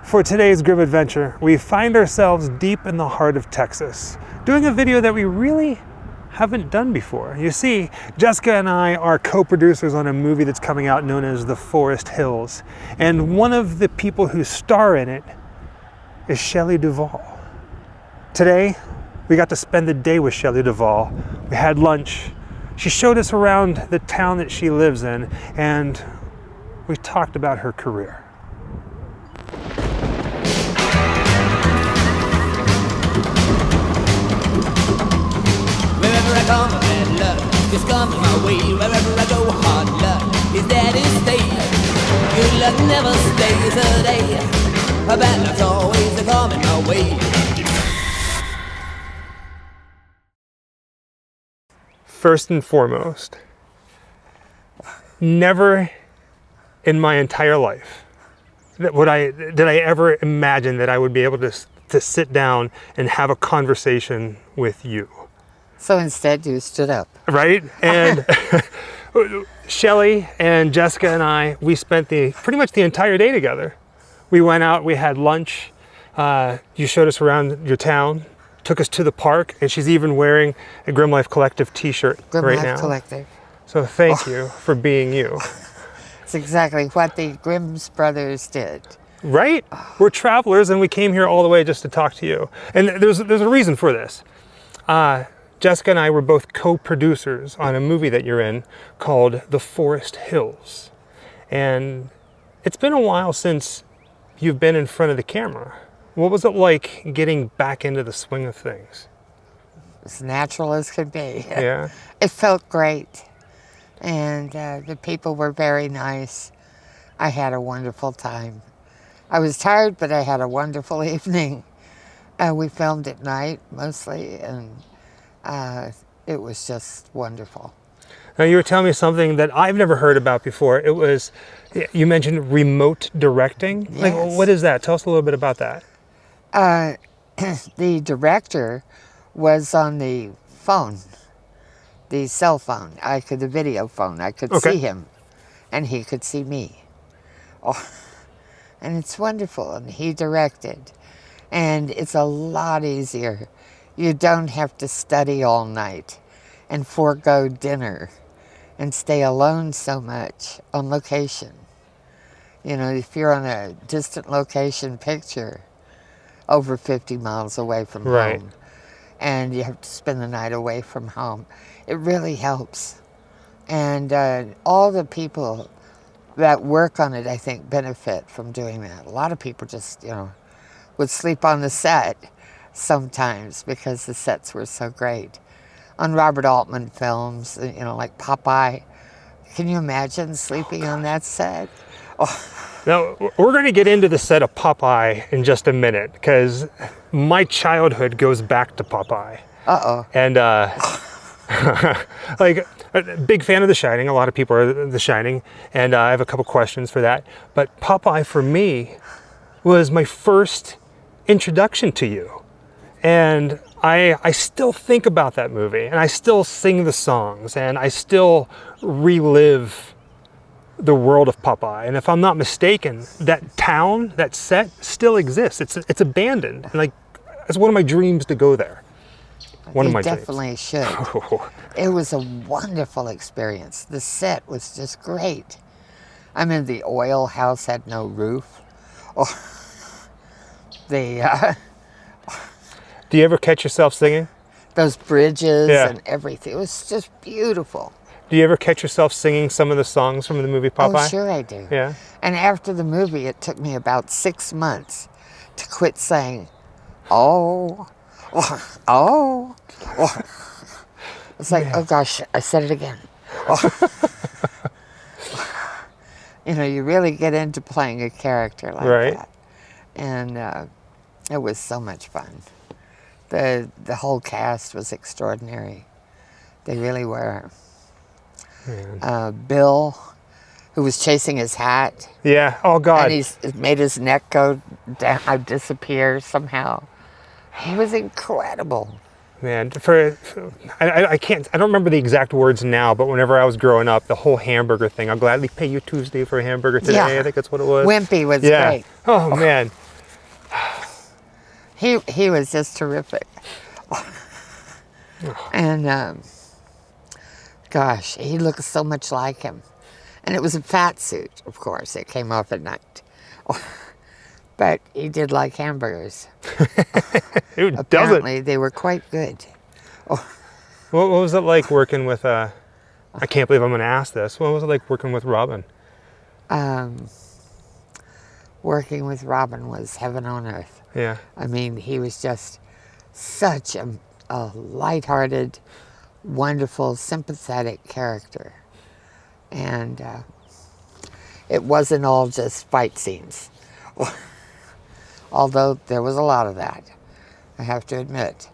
For today's Grimm adventure, we find ourselves deep in the heart of Texas, doing a video that we really haven't done before. You see, Jessica and I are co-producers on a movie that's coming out known as The Forest Hills, and one of the people who star in it is Shelley Duvall. Today, we got to spend the day with Shelley Duvall. We had lunch. She showed us around the town that she lives in, and we talked about her career. Wherever I come, bad luck is coming my way. Wherever I go, hard luck is there to stay. Good luck never stays a day. Bad luck's always coming my way. First and foremost, never in my entire life did I ever imagine that I would be able to sit down and have a conversation with you. So instead you stood up. Right? And Shelley and Jessica and I, we spent pretty much the entire day together. We went out, we had lunch, you showed us around your town, took us to the park, and she's even wearing a Grimm Life Collective t-shirt right now. Grimm Life Collective. So thank you for being you. It's exactly what the Grimm's brothers did. Right? We're travelers and we came here all the way just to talk to you. And there's a reason for this. Jessica and I were both co-producers on a movie that you're in called The Forest Hills. And it's been a while since you've been in front of the camera. What was it like getting back into the swing of things? As natural as could be. Yeah. It felt great. And the people were very nice. I had a wonderful time. I was tired, but I had a wonderful evening. We filmed at night mostly, and it was just wonderful. Now you were telling me something that I've never heard about before. It was, you mentioned remote directing. Yes. Like, what is that? Tell us a little bit about that. The director was on the phone, the cell phone. The video phone. I could see him, and he could see me. Oh, and it's wonderful. And he directed, and it's a lot easier. You don't have to study all night and forego dinner and stay alone so much on location. You know, if you're on a distant location picture over 50 miles away from home and you have to spend the night away from home, it really helps. And all the people that work on it, I think, benefit from doing that. A lot of people just, would sleep on the set sometimes because the sets were so great. On Robert Altman films, like Popeye, can you imagine sleeping on that set? Oh. Now, we're going to get into the set of Popeye in just a minute, because my childhood goes back to Popeye. Uh-oh. And, like, a big fan of The Shining. A lot of people are The Shining, and I have a couple questions for that. But Popeye, for me, was my first introduction to you. And I still think about that movie, and I still sing the songs, and I still relive the world of Popeye. And if I'm not mistaken, that town, that set, still exists. It's abandoned. And like, it's one of my dreams to go there. One of my dreams. You definitely should. It was a wonderful experience. The set was just great. I mean, the oil house had no roof. Do you ever catch yourself singing? Those bridges and everything. It was just beautiful. Do you ever catch yourself singing some of the songs from the movie Popeye? Oh, sure I do. Yeah. And after the movie, it took me about 6 months to quit saying, oh. It's like, oh gosh, I said it again. You really get into playing a character like that. And it was so much fun. The whole cast was extraordinary. They really were. Bill, who was chasing his hat. Yeah. Oh God. And he made his neck go down, disappear somehow. He was incredible. Man, I don't remember the exact words now, but whenever I was growing up, the whole hamburger thing, I'll gladly pay you Tuesday for a hamburger today. I think that's what it was. Wimpy was great. Oh man. He was just terrific. And gosh, he looked so much like him. And it was a fat suit, of course. It came off at night. But he did like hamburgers. Who Apparently, they were quite good. What was it like working with, I can't believe I'm going to ask this. What was it like working with Robin? Working with Robin was heaven on earth. Yeah. I mean, he was just such a lighthearted, wonderful, sympathetic character. And it wasn't all just fight scenes. Although there was a lot of that, I have to admit.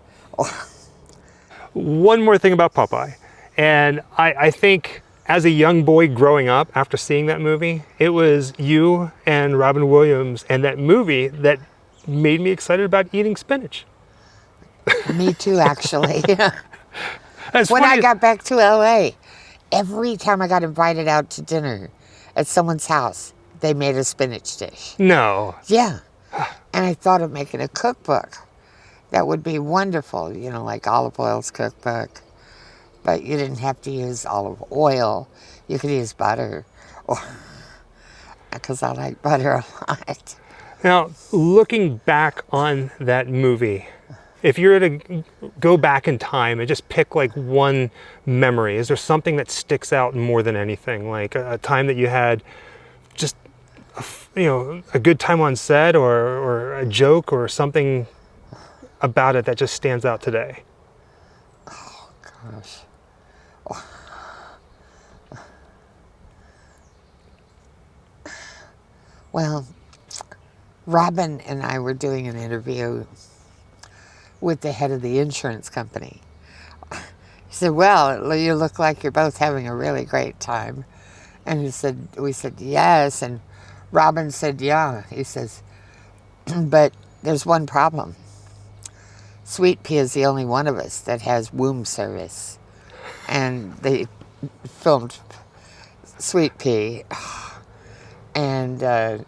One more thing about Popeye. And I think as a young boy growing up after seeing that movie, it was you and Robin Williams and that movie that made me excited about eating spinach. Me too, actually. That's When funny. I got back to LA, every time I got invited out to dinner at someone's house, they made a spinach dish. No. Yeah. And I thought of making a cookbook. That would be wonderful, you know, like Olive Oil's cookbook. But you didn't have to use olive oil. You could use butter. Because I like butter a lot. Now, looking back on that movie, if you were to go back in time and just pick like one memory, is there something that sticks out more than anything? Like a time that you had just, a good time on set or a joke or something about it that just stands out today? Oh, gosh. Well, Robin and I were doing an interview with the head of the insurance company. He said, well, you look like you're both having a really great time. And we said, yes. And Robin said, yeah. He says, but there's one problem. Sweet Pea is the only one of us that has womb service. And they filmed Sweet Pea. And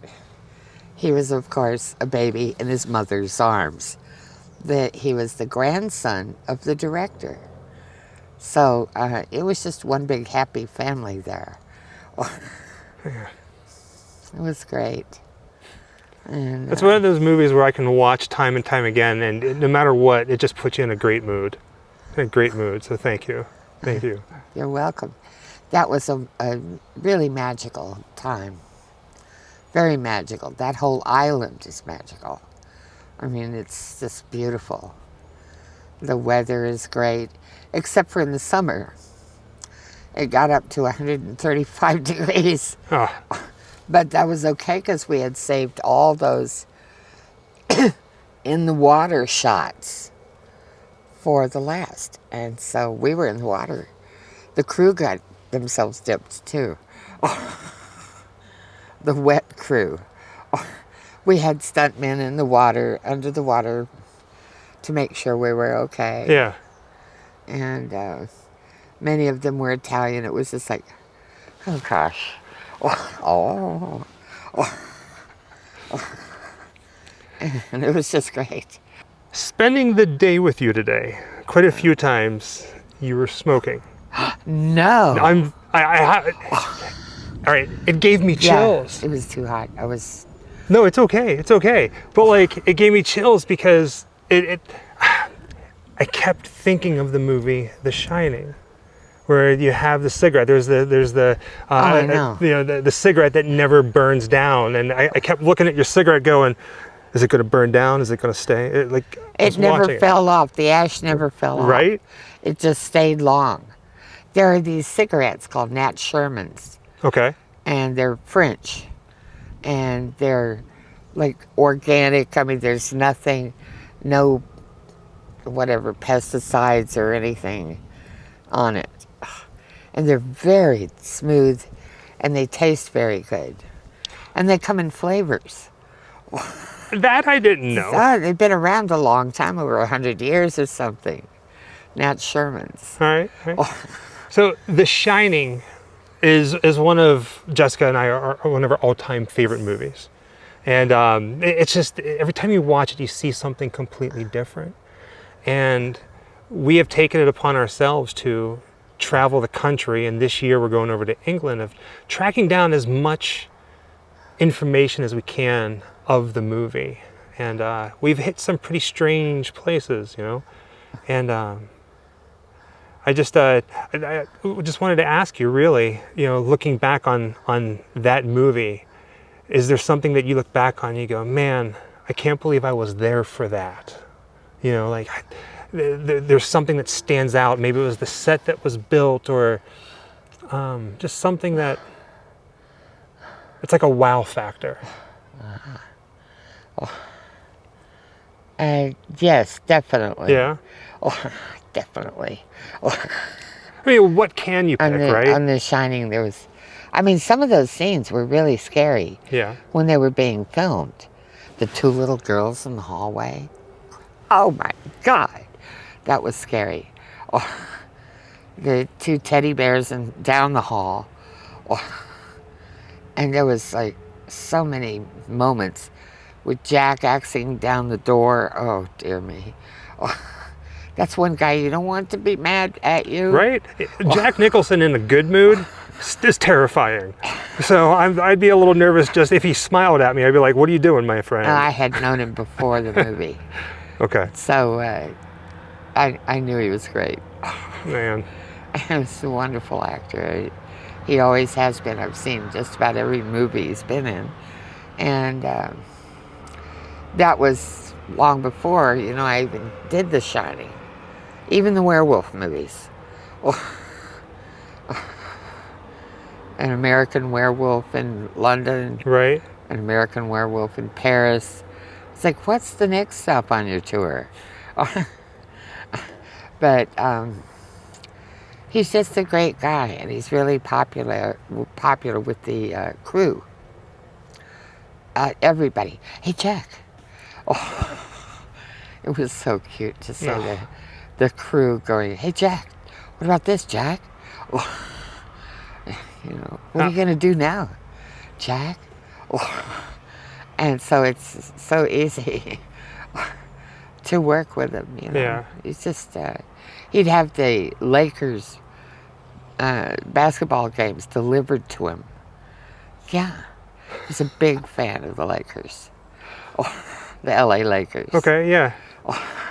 he was, of course, a baby in his mother's arms. He was the grandson of the director. So it was just one big happy family there. Yeah. It was great. And, It's one of those movies where I can watch time and time again, and no matter what, it just puts you in a great mood. So thank you. Thank you. You're welcome. That was a really magical time. Very magical. That whole island is magical. I mean, it's just beautiful. The weather is great, except for in the summer. It got up to 135 degrees. Oh. But that was okay because we had saved all those in the water shots for the last. And so we were in the water. The crew got themselves dipped too. The wet crew. We had stuntmen in the water, under the water, to make sure we were okay. Yeah. And many of them were Italian. It was just like, oh gosh. And it was just great. Spending the day with you today, quite a few times you were smoking. No. All right, it gave me chills. Yeah, it was too hot. No, it's okay. But like, it gave me chills because I kept thinking of the movie The Shining, where you have the cigarette. There's the I know. The cigarette that never burns down, and I kept looking at your cigarette, going, "Is it going to burn down? Is it going to stay?" It never fell off. The ash never fell off. Right? It just stayed long. There are these cigarettes called Nat Shermans. Okay. And they're French. And they're like organic. I mean, there's no whatever pesticides or anything on it. And they're very smooth and they taste very good. And they come in flavors. That I didn't know. They've been around a long time, over 100 years or something. Nat Shermans. All right. So The Shining is one of Jessica and I are one of our all-time favorite movies. And it's just, every time you watch it, you see something completely different. And we have taken it upon ourselves to travel the country, and this year we're going over to England, of tracking down as much information as we can of the movie. And we've hit some pretty strange places, you know. And I just wanted to ask you, really, you know, looking back on that movie, is there something that you look back on and you go, man, I can't believe I was there for that? You know, like there's something that stands out. Maybe it was the set that was built, or just something that, it's like a wow factor. Yes, definitely. Yeah? Oh, definitely. I mean, what can you pick, right? On The Shining, there was, I mean, some of those scenes were really scary. Yeah. When they were being filmed. The two little girls in the hallway. Oh my God, that was scary. Oh, the two teddy bears down the hall. Oh, and there was like so many moments with Jack axing down the door. Oh, dear me. Oh, that's one guy you don't want to be mad at you. Right? Jack Nicholson in a good mood is terrifying. So I'd be a little nervous just if he smiled at me. I'd be like, what are you doing, my friend? I had known him before the movie. Okay. So I knew he was great. Man. He was a wonderful actor. He always has been. I've seen just about every movie he's been in. And that was long before, you know, I even did The Shining. Even the werewolf movies. An American Werewolf in London. Right. An American Werewolf in Paris. It's like, what's the next stop on your tour? But he's just a great guy, and he's really popular with the crew. Everybody. Hey, Jack. Oh, it was so cute to see the crew going, hey, Jack, what about this, Jack? Oh, you know, what are you going to do now, Jack? Oh. And so it's so easy to work with him, you know. Yeah. He's just, he'd have the Lakers basketball games delivered to him. Yeah. He's a big fan of the Lakers. Oh, the LA Lakers. Okay, yeah. Oh.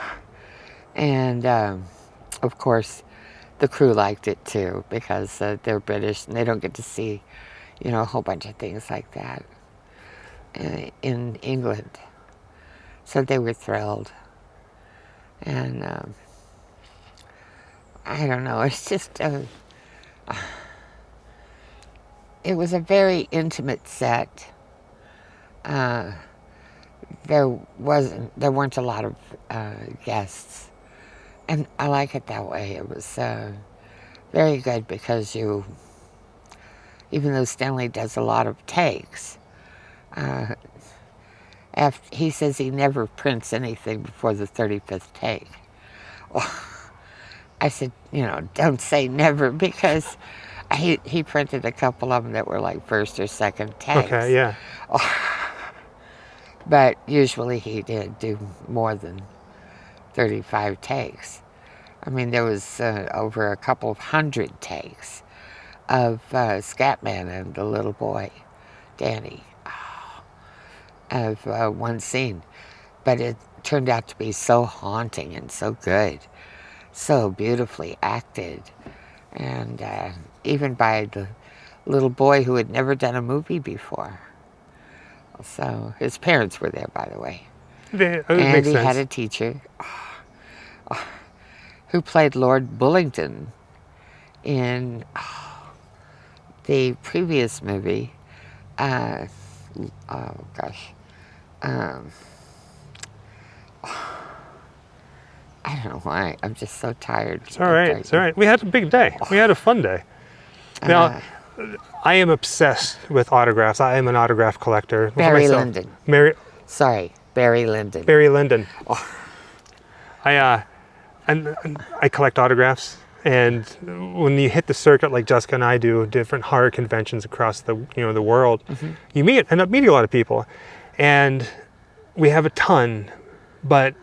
And, of course, the crew liked it too, because they're British and they don't get to see, you know, a whole bunch of things like that in England. So they were thrilled. And I don't know, it's just, it was a very intimate set. There weren't a lot of guests. And I like it that way. It was very good, because even though Stanley does a lot of takes, he says he never prints anything before the 35th take. Oh, I said, you know, don't say never, because he printed a couple of them that were like first or second takes. Okay, yeah. Oh, but usually he did do more than 35 takes. I mean, there was over a couple of hundred takes of Scatman and the little boy, Danny, of one scene. But it turned out to be so haunting and so good, so beautifully acted. And even by the little boy who had never done a movie before. So his parents were there, by the way. And he had a teacher who played Lord Bullingdon in the previous movie. I don't know why. I'm just so tired. It's all right. It's all right. We had a big day. We had a fun day. Now, I am obsessed with autographs. I am an autograph collector. Barry Lyndon. Barry Lyndon. Barry Lyndon. Oh. I collect autographs, and when you hit the circuit like Jessica and I do, different horror conventions across the world, you end up meeting a lot of people. And we have a ton, but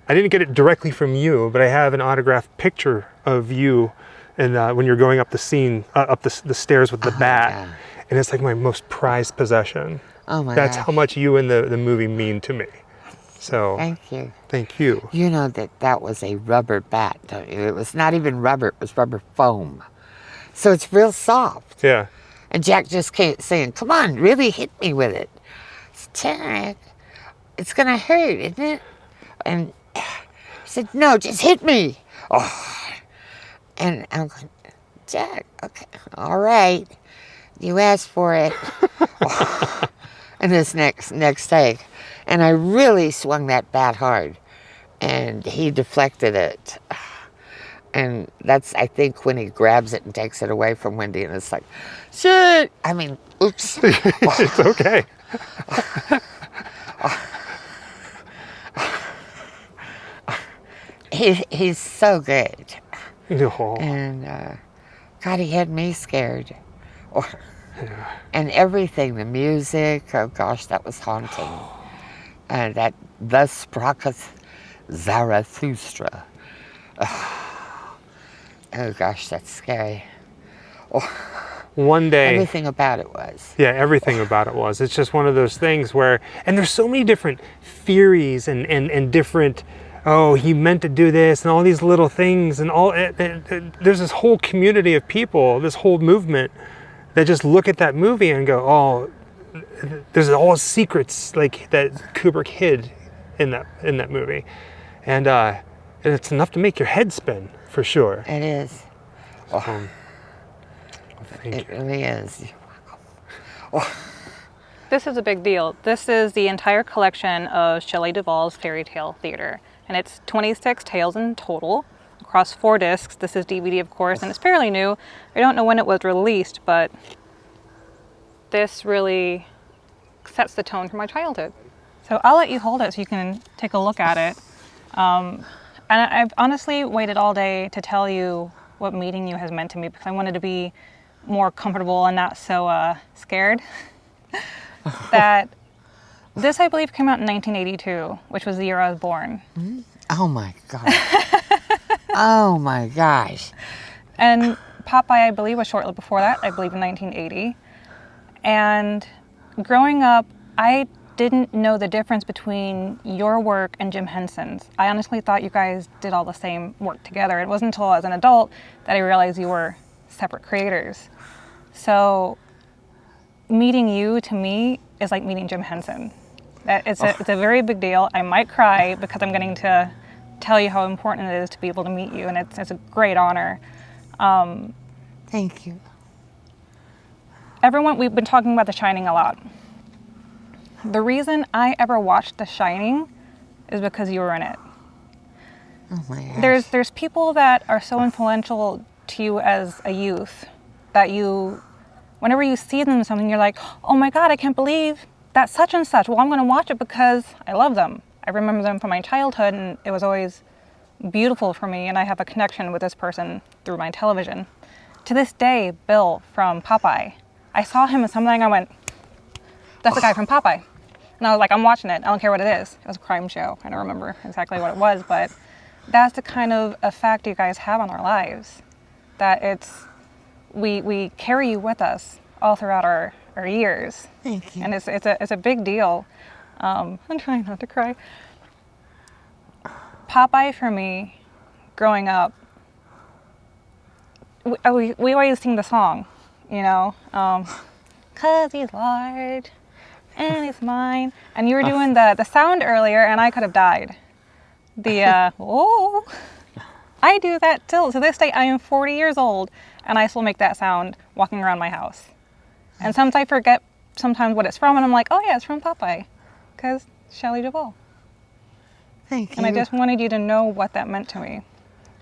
I didn't get it directly from you, but I have an autographed picture of you and when you're going up the scene, up the stairs with the bat. Yeah. And it's like my most prized possession. Oh my That's gosh. how much you and the movie mean to me. So Thank you. thank you. You know that was a rubber bat, don't you? It was not even rubber, it was rubber foam. So it's real soft. Yeah. And Jack just kept saying, come on, really hit me with it. Jack, it's going to hurt, isn't it? And he said, no, just hit me. Oh. And I'm going, Jack, okay, all right. You asked for it. Oh. And this next take. And I really swung that bat hard. And he deflected it. And that's, I think, when he grabs it and takes it away from Wendy, and it's like, shit! I mean, oops. It's okay. He's so good. Oh. And, God, he had me scared. Yeah. And everything, the music, oh gosh, that was haunting. And that, thus spracheth Zarathustra. Oh gosh, that's scary. One day. Everything about it was. Yeah, everything about it was. It's just one of those things where, and there's so many different theories and different, oh, he meant to do this and all these little things and all, there's this whole community of people, this whole movement that just look at that movie and go, oh, there's all secrets like that Kubrick hid in that movie. And it's enough to make your head spin, for sure. It is. Thank It you. really is. This is a big deal. This is the entire collection of Shelley Duvall's Faerie Tale Theatre. And it's 26 tales in total across 4 discs. This is DVD, of course, and it's fairly new. I don't know when it was released, but this really sets the tone for my childhood. So I'll let you hold it so you can take a look at it. And I've honestly waited all day to tell you what meeting you has meant to me because I wanted to be more comfortable and not so scared. That this, I believe, came out in 1982, which was the year I was born. Oh my God. Oh my gosh. And Popeye, I believe, was shortly before that, I believe in 1980. And growing up, I didn't know the difference between your work and Jim Henson's. I honestly thought you guys did all the same work together. It wasn't until I was an adult that I realized you were separate creators. So meeting you, to me, is like meeting Jim Henson. It's a very big deal. I might cry because I'm getting to tell you how important it is to be able to meet you, and it's a great honor. Thank you. Everyone, we've been talking about The Shining a lot. The reason I ever watched The Shining is because you were in it. Oh my gosh. There's people that are so influential to you as a youth that you, whenever you see them in something, you're like, oh my God, I can't believe that's such and such. Well, I'm going to watch it because I love them. I remember them from my childhood, and it was always beautiful for me, and I have a connection with this person through my television. To this day, Bill from Popeye, I saw him in something, I went, that's the guy from Popeye. And I was like, I'm watching it. I don't care what it is. It was a crime show. I don't remember exactly what it was, but that's the kind of effect you guys have on our lives. That it's, we carry you with us all throughout our years. Thank you. And it's a big deal. I'm trying not to cry. Popeye for me, growing up, we always sing the song, you know, 'cause he's large and he's mine. And you were doing the sound earlier, and I could have died. Oh, I do that till to this day. I am 40 years old, and I still make that sound walking around my house. And sometimes I forget what it's from, and I'm like, oh yeah, it's from Popeye, because Shelley Duvall. Thank you. And I just wanted you to know what that meant to me.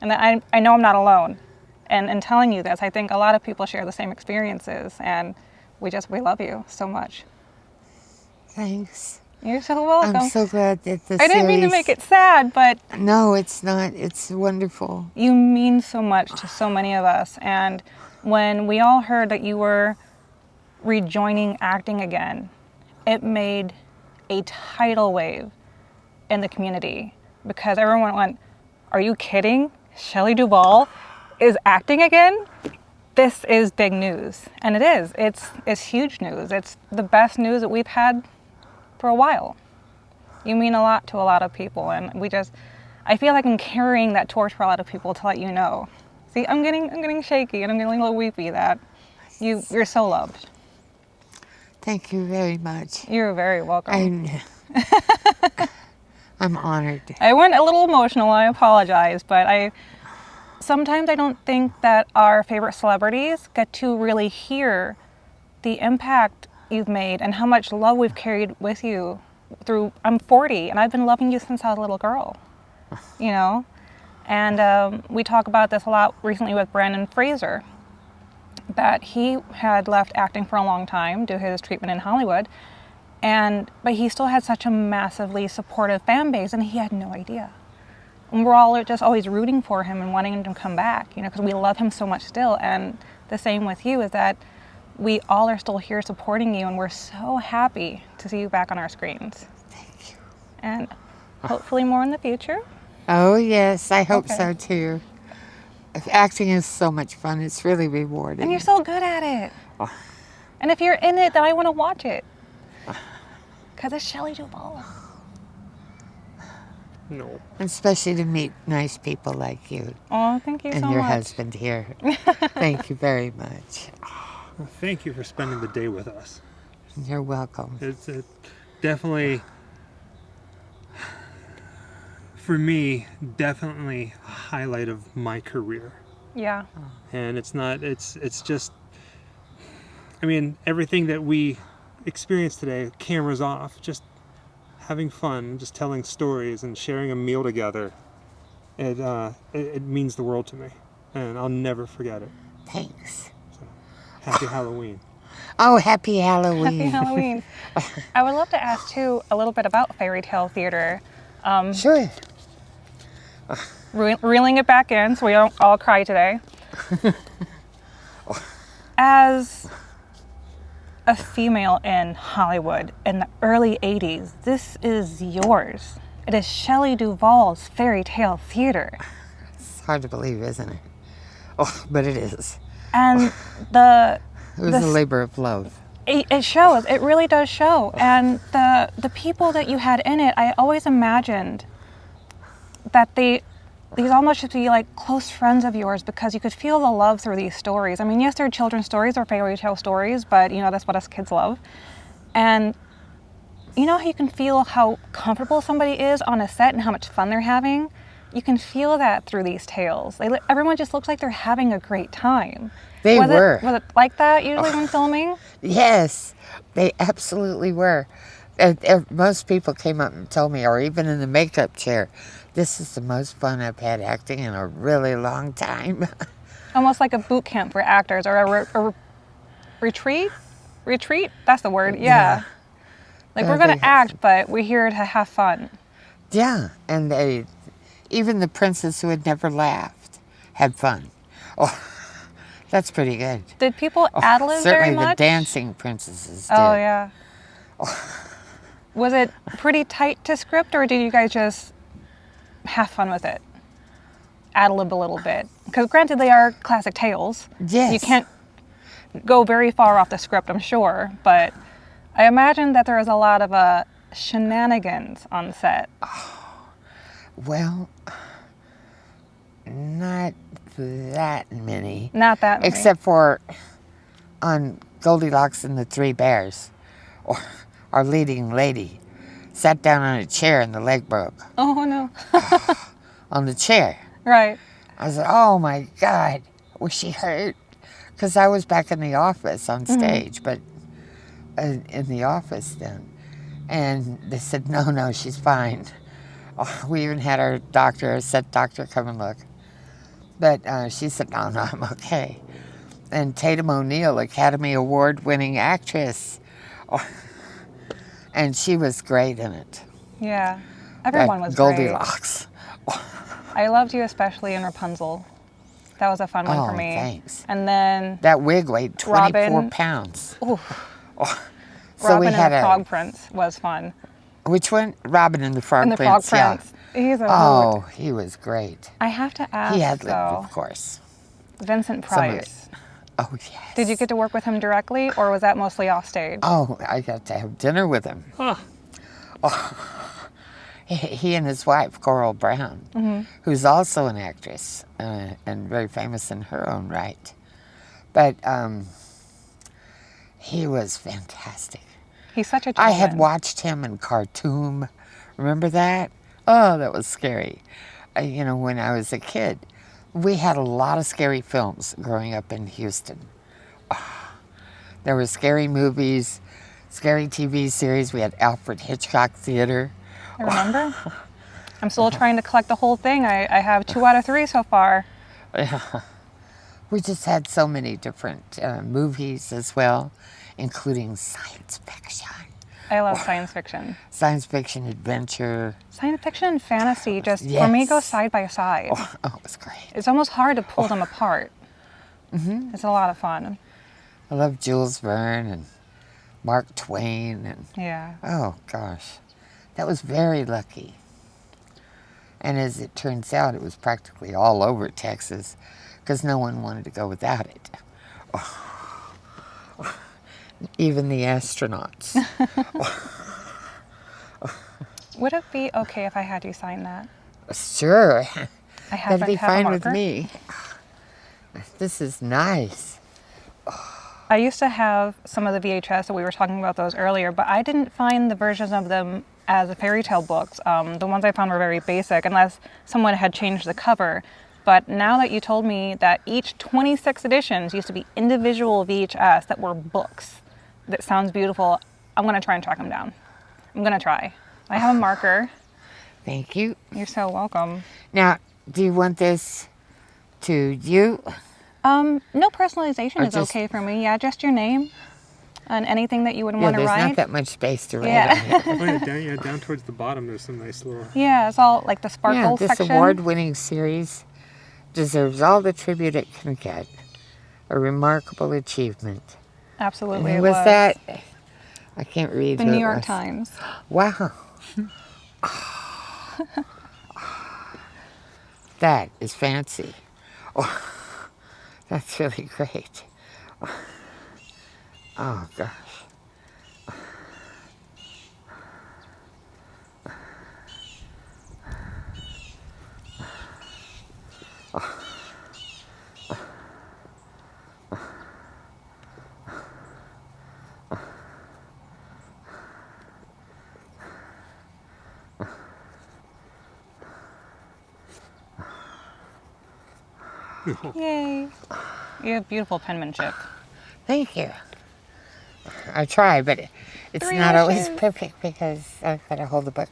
And that I know I'm not alone. And in telling you this, I think a lot of people share the same experiences, and we love you so much. Thanks. You're so welcome. I'm so glad that the I didn't mean to make it sad, but No, it's not. It's wonderful. you mean so much to so many of us. And when we all heard that you were rejoining acting again, it made a tidal wave in the community because everyone went, "Are you kidding? Shelley Duvall is acting again? This is big news." And it is. It's huge news. It's the best news that we've had for a while. You mean a lot to a lot of people, and I feel like I'm carrying that torch for a lot of people to let you know. See, I'm getting shaky and I'm getting a little weepy that you're so loved. Thank you very much. You're very welcome. I'm honored. I went a little emotional, I apologize, but sometimes I don't think that our favorite celebrities get to really hear the impact you've made and how much love we've carried with you through, I'm 40 and I've been loving you since I was a little girl, you know? And we talk about this a lot recently with Brandon Fraser, that he had left acting for a long time due to his treatment in Hollywood, but he still had such a massively supportive fan base and he had no idea. And we're all just always rooting for him and wanting him to come back, you know, because we love him so much still. And the same with you is that we all are still here supporting you and we're so happy to see you back on our screens. Thank you. And hopefully more in the future. Oh, yes, I hope Okay. so too. Acting is so much fun. It's really rewarding. And you're so good at it. And if you're in it, then I want to watch it. Because it's Shelley Duvall. No. Especially to meet nice people like you Oh, thank you and so your much. husband here. Thank you very much. Well, thank you for spending the day with us. You're welcome. It's definitely, for me, definitely a highlight of my career. Yeah. And it's just, I mean, everything that we experienced today, cameras off, just having fun, just telling stories and sharing a meal together, it means the world to me. And I'll never forget it. Thanks. Happy Halloween. Oh, happy Halloween. Happy Halloween. I would love to ask, too, a little bit about Faerie Tale Theatre. Sure. Reeling it back in so we don't all cry today. As a female in Hollywood in the early 80s, this is yours. It is Shelley Duvall's Faerie Tale Theatre. It's hard to believe, isn't it? Oh, but it is. And It was a labor of love. it shows. It really does show. And the people that you had in it, I always imagined that these almost should be like close friends of yours because you could feel the love through these stories. I mean, yes, they're children's stories or fairy tale stories, but you know, that's what us kids love. And you know how you can feel how comfortable somebody is on a set and how much fun they're having? You can feel that through these tales. Everyone just looks like they're having a great time. They were. Was it like that usually when filming? Yes, they absolutely were. Most people came up and told me, or even in the makeup chair, this is the most fun I've had acting in a really long time. Almost like a boot camp for actors or a retreat? Retreat? That's the word, yeah. Like we're going to act, but we're here to have fun. Yeah, and even the princes who had never laughed had fun. Oh, that's pretty good. Did people ad-lib very Certainly much? the dancing princesses did. Oh, yeah. Was it pretty tight to script, or did you guys just have fun with it? Ad-lib a little bit? Because granted, they are classic tales. Yes. You can't go very far off the script, I'm sure, but I imagine that there is a lot of shenanigans on set. Well, not that many. Not that many. Except for on Goldilocks and the Three Bears. Our leading lady sat down on a chair and the leg broke. Oh, no. On the chair. Right. I said, oh my God, was she hurt? Because I was back in the office on stage, but in the office then. And they said, no, she's fine. Oh, we even had our set doctor come and look. But she said, no, I'm okay. And Tatum O'Neal, Academy Award-winning actress. Oh, and she was great in it. Yeah. Everyone was great. Goldilocks. I loved you especially in Rapunzel. That was a fun one for me. Thanks. And then That wig weighed 24 Robin. pounds. Oof. Oh, So Robin we and had the a- Frog Prince was fun. Which one? Robin and the Frog And the Prince. Frog Prince. He's a Oh, hoot. he was great. I have to ask, He had lived, though, of course. Vincent Some of it. Price. Oh, yes. Did you get to work with him directly, or was that mostly off stage? Oh, I got to have dinner with him. Huh. He and his wife, Coral Brown, who's also an actress and very famous in her own right. But he was fantastic. He's such a I gentleman. had watched him in Khartoum. Remember that? Oh, that was scary. You know, when I was a kid, we had a lot of scary films growing up in Houston. There were scary movies, scary TV series. We had Alfred Hitchcock Theater. I remember. I'm still trying to collect the whole thing. I have 2 out of 3 so far. We just had so many different movies as well, including science fiction. I love science fiction. Science fiction, adventure. Science fiction and fantasy just, for me, go Yes. side by side. Oh, it was great. It's almost hard to pull them apart. It's a lot of fun. I love Jules Verne and Mark Twain. And Yeah. oh, gosh. That was very lucky. And as it turns out, it was practically all over Texas because no one wanted to go without it. Even the astronauts. Would it be okay if I had you sign that? Sure. I have That'd be a fine with marker. me. This is nice. I used to have some of the VHS, so we were talking about those earlier, but I didn't find the versions of them as fairy tale books. The ones I found were very basic, unless someone had changed the cover. But now that you told me that each 26 editions used to be individual VHS that were books, that sounds beautiful. I'm going to try and track them down. I'm going to try. I have a marker. Thank you. You're so welcome. Now, do you want this to you? No personalization Or is just- okay for me. Yeah, just your name and anything that you would Yeah, want to there's write. not that much space to write Yeah. on here. Oh, yeah, down towards the bottom, there's some nice little. Yeah, it's all like the Yeah, sparkle this section. award-winning series deserves all the tribute it can get. A remarkable achievement. Absolutely, Who it was was. that? I can't read. The who New it York was. Times. Wow. That is fancy. Oh, that's really great. Oh, gosh. Yay. You have beautiful penmanship. Thank you. I try, but it's 3 not always wishes. perfect because I've got to hold the book.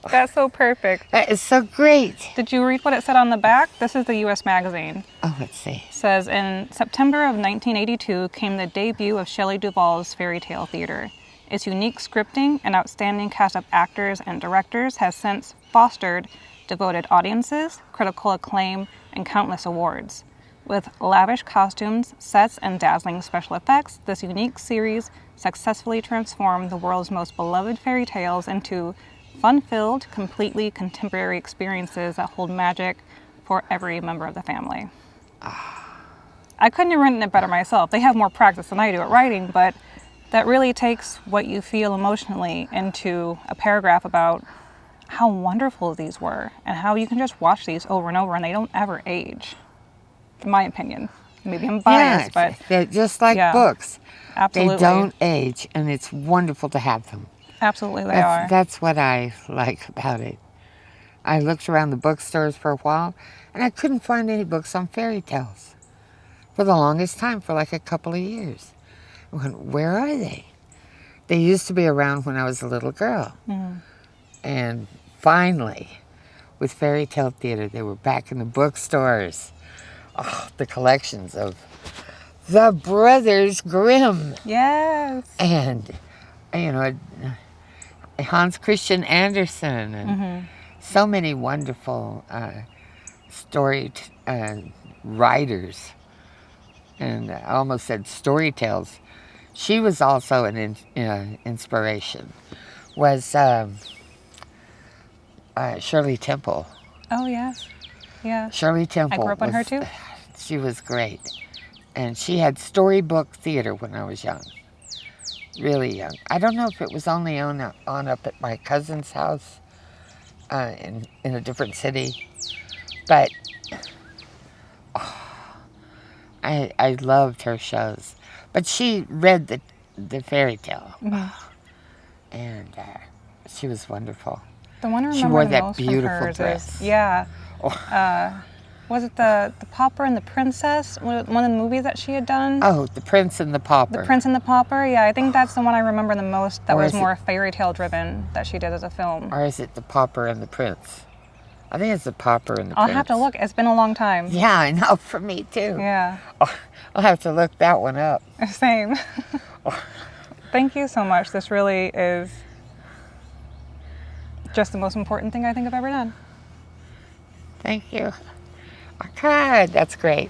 That's so perfect. That is so great. Did you read what it said on the back? This is the U.S. Magazine. Oh, let's see. It says, in September of 1982 came the debut of Shelley Duvall's Faerie Tale Theatre. Its unique scripting and outstanding cast of actors and directors has since fostered devoted audiences, critical acclaim, and countless awards. With lavish costumes, sets, and dazzling special effects, this unique series successfully transformed the world's most beloved fairy tales into fun-filled, completely contemporary experiences that hold magic for every member of the family. I couldn't have written it better myself. They have more practice than I do at writing, but that really takes what you feel emotionally into a paragraph about how wonderful these were and how you can just watch these over and over and they don't ever age, in my opinion. Maybe I'm biased, but they're just like yeah, books. absolutely. They don't age, and it's wonderful to have them. Absolutely they are. That's what I like about it. I looked around the bookstores for a while, and I couldn't find any books on fairy tales for the longest time, for like a couple of years. I went, where are they? They used to be around when I was a little girl. And finally, with Faerie Tale Theatre, they were back in the bookstores. Oh, the collections of the Brothers Grimm. Yes. And, you know, Hans Christian Andersen and so many wonderful story writers. And I almost said story tales. she was also an inspiration, was Shirley Temple. Oh, yes. Yeah. Shirley Temple. I grew up on her, too. She was great. And she had storybook theater when I was young. Really young. I don't know if it was only on up at my cousin's house in a different city. But I loved her shows. But she read the fairy tale. And she was wonderful. The one I remember She wore the that most beautiful from hers dress. Is, yeah. Was it the Pauper and the Princess? One of the movies that she had done? Oh, The Prince and the Pauper. The Prince and the Pauper, yeah. I think that's the one I remember the most that Or was is more fairy tale driven that she did as a film. Or is it The Pauper and the Prince? I think it's The Pauper and the I'll Prince. have to look. It's been a long time. Yeah, I know, for me too. Yeah. Oh, I'll have to look that one up. Same. Thank you so much. This really is just the most important thing I think I've ever done. Thank you. Oh, God, that's great.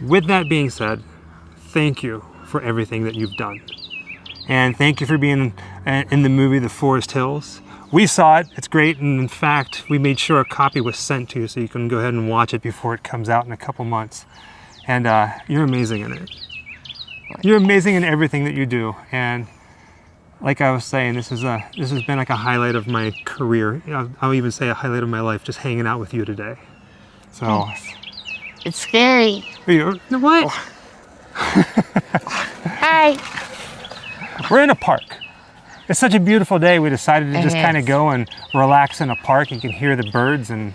With that being said, thank you for everything that you've done. And thank you for being in the movie The Forest Hills. We saw it, it's great, and in fact, we made sure a copy was sent to you so you can go ahead and watch it before it comes out in a couple months. And you're amazing in it. You're amazing in everything that you do. And like I was saying, this has been like a highlight of my career. I'll even say a highlight of my life, just hanging out with you today. So. It's scary. What? Hi. We're in a park. It's such a beautiful day. We decided to just kind of go and relax in a park. You can hear the birds. And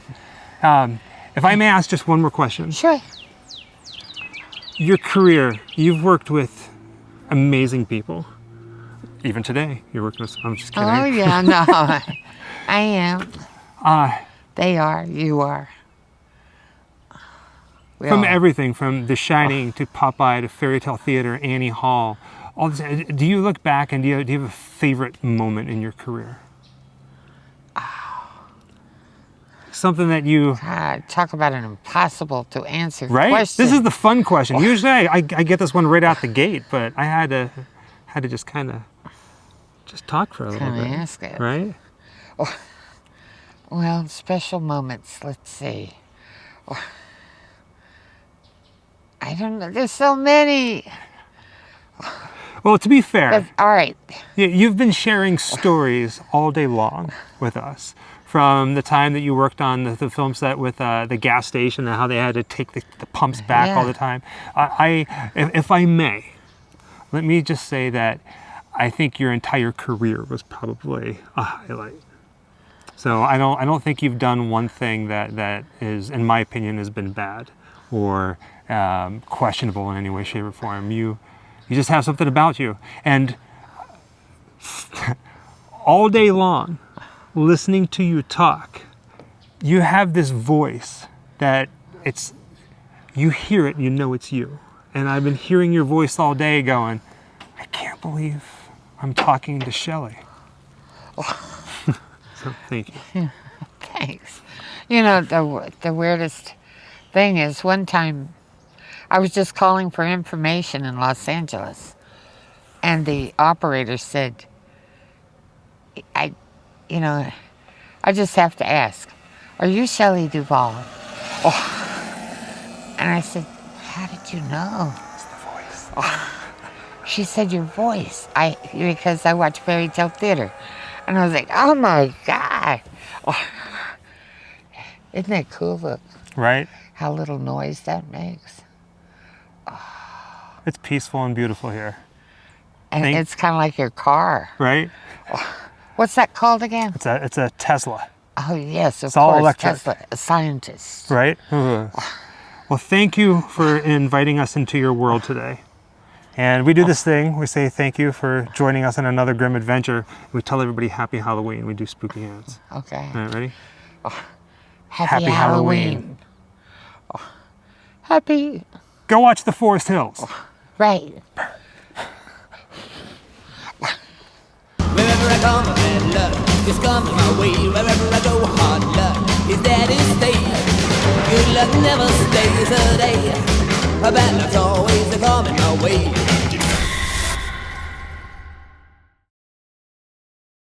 if I may ask just one more question. Sure. Your career, you've worked with amazing people. Even today, you're working with, I'm just kidding. Oh, yeah, no. I am. They are. You are. From everything, from The Shining to Popeye to Faerie Tale Theatre, Annie Hall, all this. Do you look back and do you have a favorite moment in your career? Something that you... talk about an impossible to answer right? question. This is the fun question. Usually I get this one right out the gate, but I had to just kind of just talk for a little bit. Ask it. Right? Well, special moments, let's see. I don't know, there's so many. Well, to be fair, All right. you've been sharing stories all day long with us. From the time that you worked on the film set with the gas station and how they had to take the pumps back all the time. If I may, let me just say that I think your entire career was probably a highlight. So I don't think you've done one thing that is, in my opinion, has been bad or questionable in any way, shape, or form. You just have something about you, and all day long, listening to you talk, you have this voice that you hear it and you know it's you. And I've been hearing your voice all day going, I can't believe I'm talking to Shelley. So thank you. Thanks. You know, the weirdest thing is one time I was just calling for information in Los Angeles, and the operator said, I just have to ask, are you Shelley Duvall? And I said, how did you know? It's the voice. She said, your voice. Because I watch Faerie Tale Theatre. And I was like, oh my God. Isn't that cool? Look. Right? How little noise that makes. It's peaceful and beautiful here. And it's kind of like your car. Right? What's that called again? It's a Tesla. Oh, yes, of It's all course. electric. Tesla, a scientist. Right? Well, thank you for inviting us into your world today. And we do this thing, we say thank you for joining us in another Grimm adventure. We tell everybody happy Halloween. We do spooky hands. Okay. All right, ready? Happy Halloween. Happy. Go watch The Forest Hills. Right. Wherever I come, bad luck just comes my way. Wherever I go, hard luck is there to stay. Good luck never stays a day. A bad luck's always coming my way.